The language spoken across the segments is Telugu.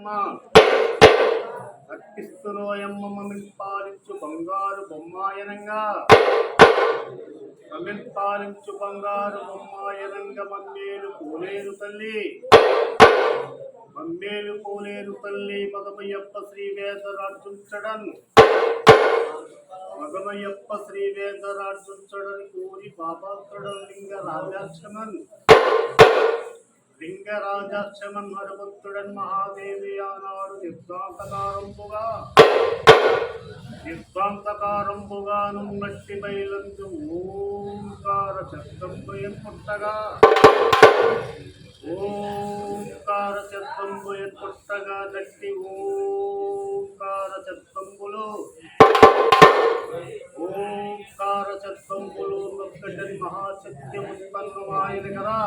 అర్పిస్తురోయమ్మ అర్పిస్తురోయమ్మ మమ్మల్ని పాలించు బంగారు బొమ్మాయనంగా మమ్మల్ని పాలించు బంగారు బొమ్మాయనంగా మమ్మేలు పోలేరు తల్లి మమ్మేలు పోలేరు తల్లి మగమయ్యప్ప శ్రీవేదరాజుంచడన్ మగమయ్యప్ప శ్రీవేదరాజుంచడని కోరి బాబాత్రుడన్ లింగరాజాక్షమన్ హరభక్తుడన్ మహాదేవి ఆనాడు నిర్వాంతకారంబుగా నున్నట్టి బయలందు ఓంకార శబ్దంబుయం పుట్టగా ఓంకార శబ్దంబుయం పుట్టగా నట్టి ఓంకార శబ్దంబులు ఒక్కటని మహాశక్తి ఉత్పన్నమాయన కదా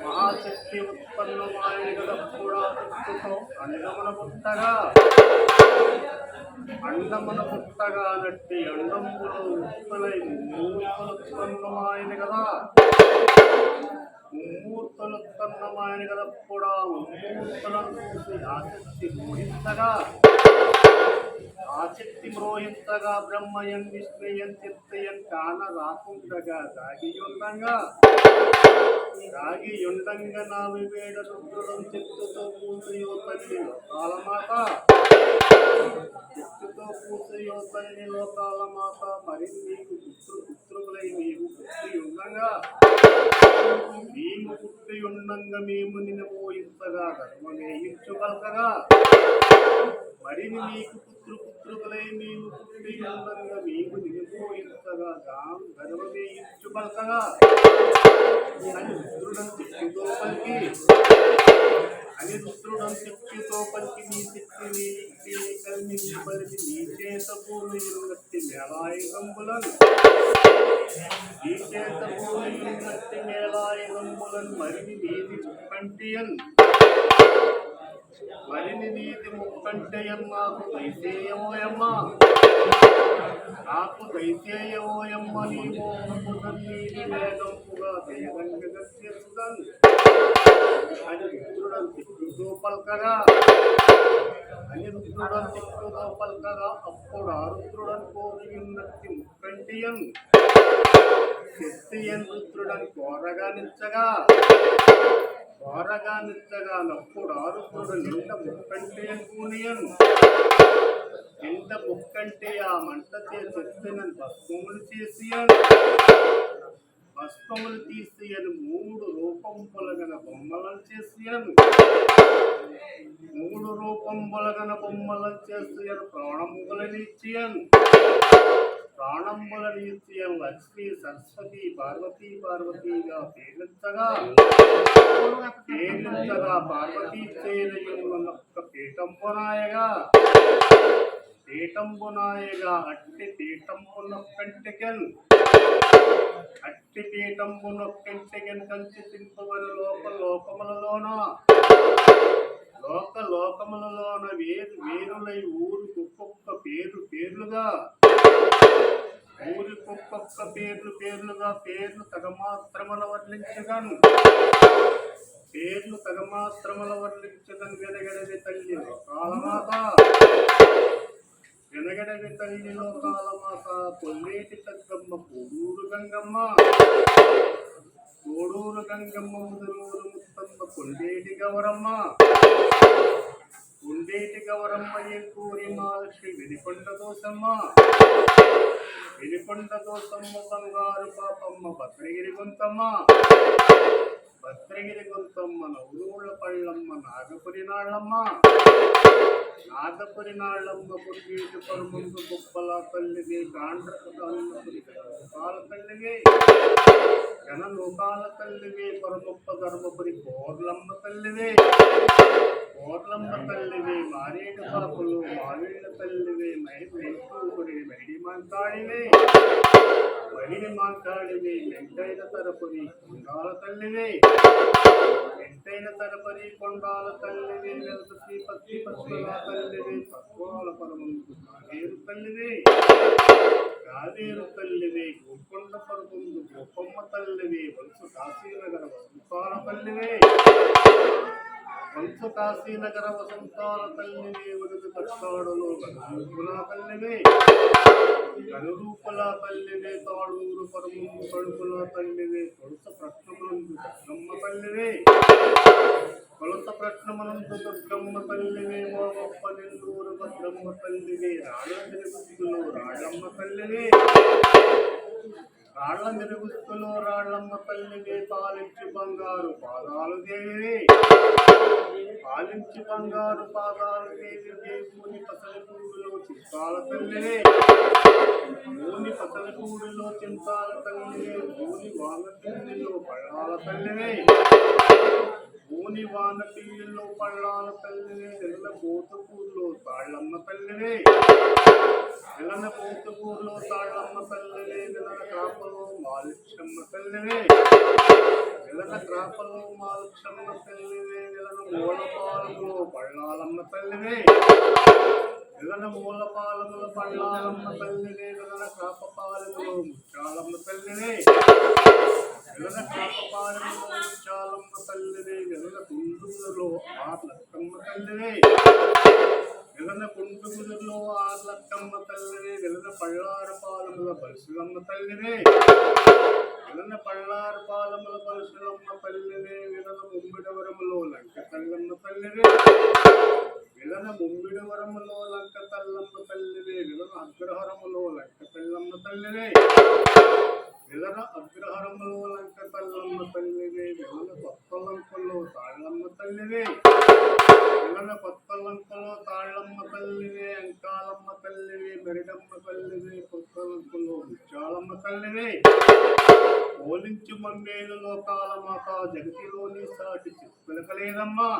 మహాశక్తి ఉత్పన్నమాయన కదా కూడా అండమన పుట్టగా నట్టి అండంబులు ఉత్పలై ముమ్మూర్తులుత్పన్నమాయన కదా ముమ్మూర్తులుత్పన్నమాయన కదా కూడా ముమ్మూర్తులను చూసి ఆసక్తి మ్రోహించగా బ్రహ్మయన్ విష్ణుయన్ చిత్తయన్ కాన రాకుండగా రాగియుండంగా నా వివేడ రుద్రుడం చిత్తుతో పూసయో తల్లి లోకాలమాత చిత్తుతో పూసయో తల్లి లోకాలమాత మరి నీకు పుత్రులై నీవు పుట్టి ఉండంగా మేము నిన్ను మోహించగా ధర్మమేయించగలకగా మరిని నీకు పుత్రులై మేము పుట్టి ఉండంగా మేము నిలిపోయించగా గర్వమేయించుబలకగా అని రుద్రుడం శక్తితో పలికి నీ శక్తి నీ కలిసి పలికి నీ చేత భూమి ఉన్నట్టి మేళాయుధంబులను మరిని నీది ముక్కంటియన్ నాకు దైసేయమోయమ్మ నీవో నీది వేదంపుగా వేదంగా చేస్తుదాను అని రుద్రుడం దిక్కుతో పలకగా అప్పుడు ఆ రుద్రుడని కోరి ఉన్నట్టి ముక్కంటియన్ శక్తియన్ రుద్రుడని కోరగా నిచ్చగా నప్పుడు ఆ రుద్రుడు నింట ముక్కంటియన్ కూనియన్ నింట ముక్కంటే ఆ మంట చెప్తున్న భస్మములు తీసియను 3 రూపం పొలగన బొమ్మలను చేసియను 3 రూపం పొలగన బొమ్మలను చేసియను ప్రాణములనిచ్చియను లక్ష్మీ సరస్వతి పార్వతీగా పేరించగా పార్వతీ చేరయున్నొక్క పీఠంబునాయగా అట్టి పీఠంబునొక్కంటెకెన్ కంచి తింపవని లోకములలోన వేరులై ఊరికొక్కొక్క పేర్లుగా పేర్లు తగమాత్రముల వర్ణించగను వెనగడవి తల్లి లోకాలమాత కొల్లేటి తగ్గమ్మ కోడూరు గంగమ్మ ముదురూరు ముత్తమ్మ కొండేటి గౌరమ్మ కూరి మహాలక్ష్మి వెలికొండ దోసమ్మ బంగారు పాపమ్మ భద్రగిరి గొంతమ్మ నవరూళ్ళ పళ్ళమ్మ నాగపురి నాళ్ళమ్మ పుట్టిటి పరుముందు గొప్పల తల్లివి గాండ్రపురి తల్లివి ఘనలోకాల తల్లివి పరమొప్ప ధర్మపురి కోర్లమ్మ తల్లివి మారేడు పాపులు మావిళ్ళ తల్లివి మరిడి మాంకాడివి వెంటైన తరపురి కొండాల తల్లివి కొండాల తల్లివి శ్రీపతి పద్మల తల్లివి పద్మాల పరమందు గావేరు తల్లివి గోకొండ పరమందు గోపమ్మ తల్లివి వలసు కాశీనగర వసుపాల తల్లివి వంశ కాశీనగర వసంతాల తల్లివే వరుదు కట్టాడులో కనురూపుల తల్లివే తాళూరు పరము కడుపుల తల్లివే తొలుత ప్రశ్నమునందు దుర్గమ్మ తల్లివే దుర్గమ్మ తల్లివే మోగప్ప నెల్లూరు భద్రమ్మ తల్లివే రాళ్ళ తిరుగుతులో రాళ్ళమ్మ తల్లివే రాళ్ల మెరుగుస్తులో రాళ్ళమ్మ తల్లివే పాలించి బంగారు పాదాలు దేవివే పాలించి బంగారు పాదాలు దేవివే మూని పసలకూడులో చింతాల తల్లివే మూని పసలకూడులో చింతాల తల్లివే మూని వానపిల్లిలో పళ్ళాల తల్లివే మూని వానపిల్లిలో పళ్ళాల తల్లివే నెల పోతుకూరులో తాళ్ళమ్మ తల్లివే నెలన పోతుకూరులో తాళ్ళమ్మ తల్లివే నెలన కాపలో మాలిక్షమ్మ తల్లివే నెలన క్రాపలో మాలిక్షమ్మ తల్లివే నెలన మూలపాలములో పళ్ళాలమ్మ తల్లివే నెలన మూలపాలముల పళ్ళాలమ్మ తల్లివే నెలన క్రాపపాలములో ముచ్చాలమ్మ తల్లివే నెలన క్రాపపాలములో ముచ్చాలమ్మ తల్లివే నెలన కుండులో ఆర్లక్కమ్మ తల్లివే నెలన కుండుగులలో ఆర్లక్కమ్మ తల్లివే నెలన పళ్ళారపాలముల బలుసులమ్మ తల్లివే నెలన పళ్ళారపాలముల బలుసులమ్మ తల్లివే నెలన ముమ్మిడవరములో లంక తల్లమ్మ తల్లివే నెలన ముమ్మిడవరములో లంక తల్లమ్మ తల్లివే నెలన అగ్రహరములో లంక తల్లమ్మ తల్లివే నెలన అగ్రహరములో లంక తల్లమ్మ తల్లివే నెలన కొత్తలంకలో తాళ్ళమ్మ తల్లివే నెలన కొత్తలంకలో తాళ్ళమ్మ తల్లివే అంకాలమ్మ తల్లివే మెరిడమ్మ తల్లివే కొత్తలంకలో ముచ్చాలమ్మ తల్లివే పోలించు మమ్మేలు లోకాల మాత జగతిలోని సాటి చిత్తలకలేదమ్మా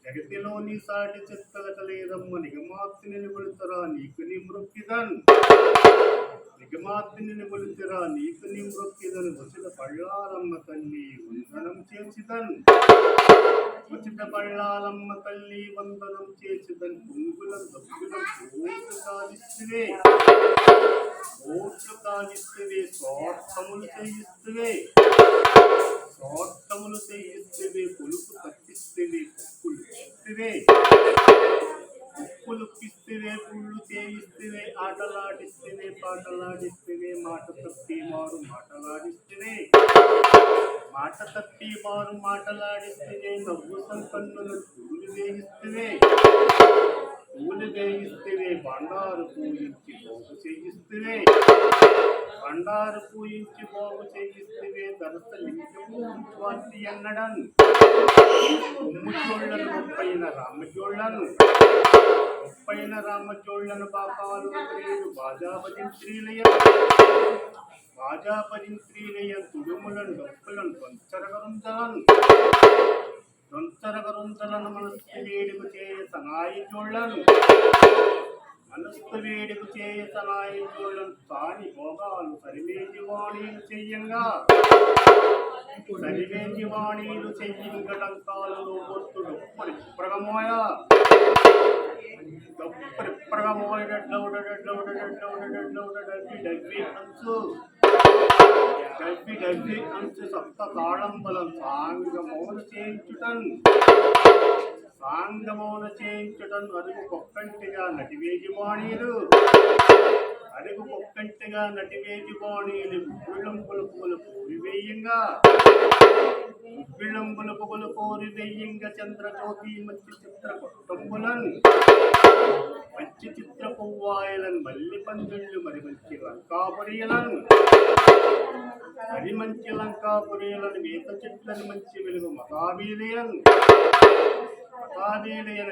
జగతిలోని సాటి చిత్తలకలేదమ్మ నిగమార్తిని నిబులుతరా నీకు నీ మృక్కిదన్ నిగమార్తిని నిబులుతరా నీకు నీ మృక్కిదన్ ఉచిత పళ్ళాలమ్మ తల్లి వందనం చేసిదన్ ఉచిత పళ్ళాలమ్మ తల్లి వందనం చేసిదన్ పుంగులం దబ్బులం ఓట్లు కాదిస్తువే ఓట్లు కాదిస్తువే స్వార్థములు చేయిస్తువే స్వార్థములు చేయిస్తువే పులుపు తప్పిస్తువే కుక్కులు ఇస్తువే ఉప్పులు పిస్తువే పుళ్ళు చేయిస్తువే ఆటలాడిస్తువే పాటలాడిస్తువే మాట తప్పి మారు మాటలాడిస్తువే మాట తప్పి మారు మాటలాడిస్తువే నవ్వు సంకన్నులు పూలు వేయిస్తువే పూలు వేయిస్తువే బండారు పూయించి పోగు చేయిస్తువే బండారు పూయించి పోగు చేయిస్తువే దరసలింగము స్వాతి అన్నడన్ ఉమ్ముచోళ్లను గొప్పైన రామచోళ్లను గొప్పైన రామచోళ్లను పాపాలు బాజాపజింత్రీలయ తుడుములను డొప్పులను దొంచరగరుంచలను మనస్సు వేడుకు చేయ సనాయి చోళ్లను మనస్సు వేడుకు చేయ సనాయి చోళ్లను తాని భోగాలు సరివేసి వాణీలు చెయ్యంగా సరివేసి వాణీలు చెయ్యంగటంకాలలో ఒట్టు డొప్పరి ప్రగమోయ డబ్బి అంచు సప్త తాళంబలం సాంగమౌన చేయించుటన్ అడుగు పొక్కంటిగా నటివేజి వాణీలు ఉబ్బిళంబుల పువ్వులు పూరివేయంగా చంద్రజ్యోతి మంచి చిత్ర కొట్టంబులన్ మంచి చిత్ర పువ్వాయలన్ మల్లి పందుళ్ళు మరి మంచి లంకాపురియలను వేత చెట్లను మంచి వెలుగు మతాబీలయన్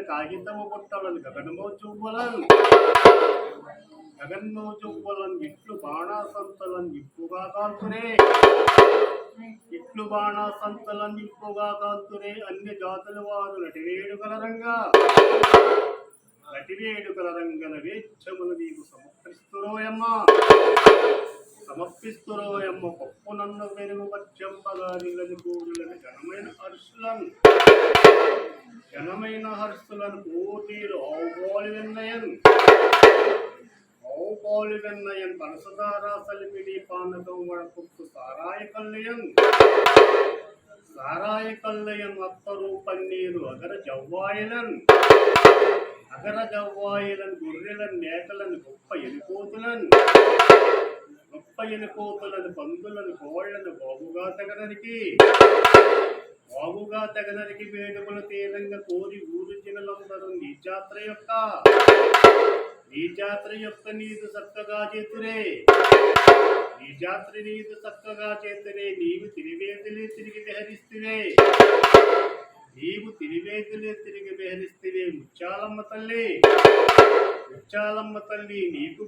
కాగితము పుట్టలను గగనమో చువ్వలను ఇట్లు బాణాసంతలను ఇప్పుగా కాల్తురే అన్ని జాతుల వారు నటివేడు కలరంగన వేచ్చములు నీకు సమర్పిస్తురోయమ్మ పప్పు నన్ను వెనుగు పచ్చంపగా నిలని కూడులని ఘనమైన హర్షులను పోటీలు ఔపాలి వెన్నయన్ పనసదార సలిపిడి పానకం వడపుట్టు సారాయ కల్లయన్ சாராய கல்லையன் மத்தரு பன்னீரு అగర జవ్వాయిలను గొర్రెలను మేకలను గొప్ప ఎనుకోతులను పందులను కోళ్లను బాగుగా తెగనరికి వేడుకలు తీరంగా కోరి ఊరు జనులందరూ నీ జాత్ర యొక్క నీదు చక్కగా చేతురే నీవు తిరివేదులే తిరిగి విహరిస్తువే ముత్యాలమ్మ తల్లి నీకు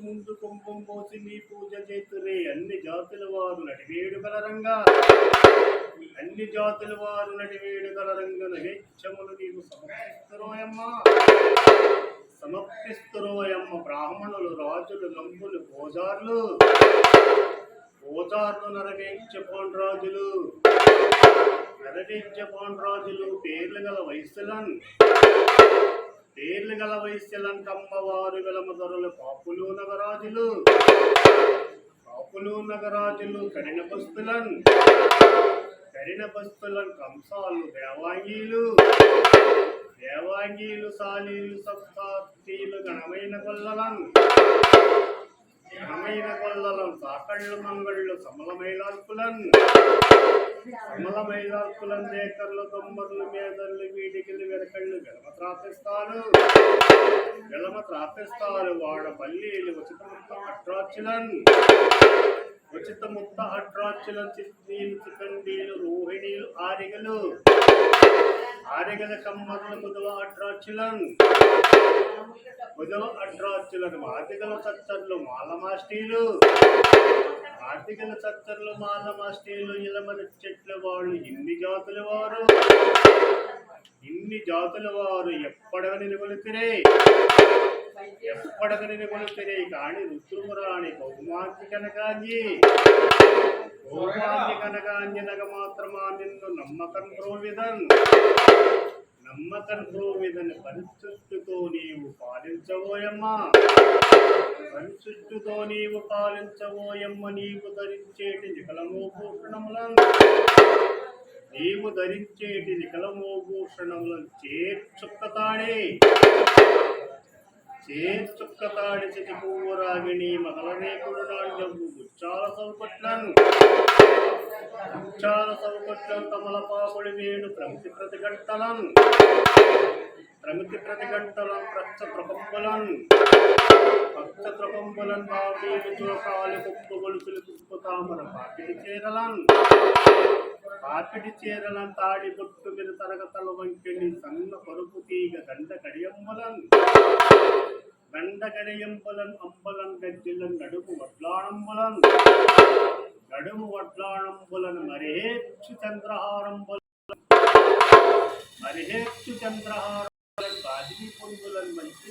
ముందు కుంభం పోసి నీ పూజ చేతురే అన్ని జాతుల వారు నడివేడు గల నైవేద్యములు నీవు సమర్పిస్తురోయమ్మ బ్రాహ్మణులు రాజులు నంబులు పూజార్లు నెరవేర్చే పాండ్రాజులు పేర్లు గల వైశ్యలన్ కమ్మవారు వెలమదొరలు కాపులు నగరాజులు కరిన బస్తులన్ కంసాలు దేవాంగీలు సాలీలు సప్తార్తీలు ఘనమైన కొల్లలం సాకళ్ళు మంగళ్ళు సమలమైలార్కులన్ దేకర్లు తొమ్మర్లు మేదర్లు వీడికిలు వెరకళ్ళు వెలమ త్రాపిస్తారు వాడ పల్లీలు ఉచిత ముత్త అట్రాచులన్ చిత్తీలు చికండీలు రోహిణీలు ఆరిగల కమ్మర్లు ముదవ అట్రాచులన్ ఆర్టికల చచ్చర్లు మాలమాస్టీలు ఇలమల చెట్ల వాళ్ళు ఇన్ని జాతుల వారు ఎప్పడగని కొలుతిరే కాని రుద్రుమురాణి బహుమాంతి కనకాంజనగ మాత్రమా నిన్ను నమ్మకం ప్రోవిదన్ పరిశుద్ధుతో నీవు పాలించవోయమ్మ నీవు ధరించేటి నికలమోభూషణములను చేర్చుక్కతాడి చిటి పువ్వు రాగిణి మగలనేకుడు నాంజంబు ముచ్చాల సౌకట్లం కమలపాపుడి వేణు ప్రమితి ప్రతిగంటలం పక్ష బాబీలు చోకాలు కుప్పు గొలుసులు కుప్పు తామర పాపిడి చేరలం తాడి బొట్టు మీద తరగతల వంకెని సన్న పరుపు తీగ గండ కడియంబలన్ అంబలన్ గజ్జెలను నడుము వడ్లాణంబులను మరిహేక్షు చంద్రహారంబులను బాజిని పొంగులను మంచి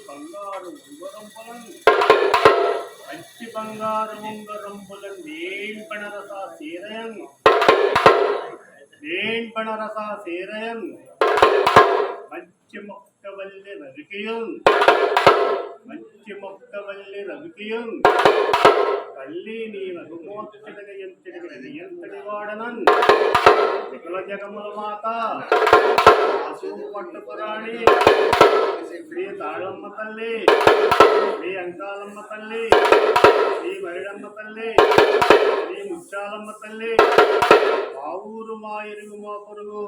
బంగారు ఉంగరంబులను వేణ్పణరసా సేరయన్ మంచి మొక్కవల్లి రవికియున్ తల్లి నీ రఘుమోత్తిడగ ఎంతటి వాడనన్ వికల జగముల మాత పట్టుపురాణి శ్రీ తాళమ్మ తల్లి శ్రీ అంకాలమ్మ తల్లి శ్రీ మరిడమ్మ తల్లి శ్రీ ముత్యాలమ్మ తల్లి మా ఊరు మా ఎరుగు మా పొరుగు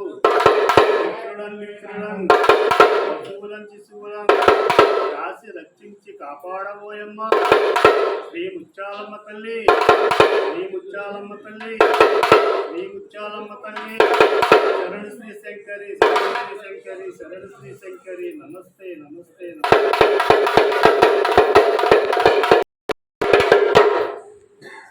శిశువులను రాసి రక్షించి కాపాడబోయమ్మ శ్రీ ముత్యాలమ్మ తల్లి శరణు శ్రీ శంకరి నమస్తే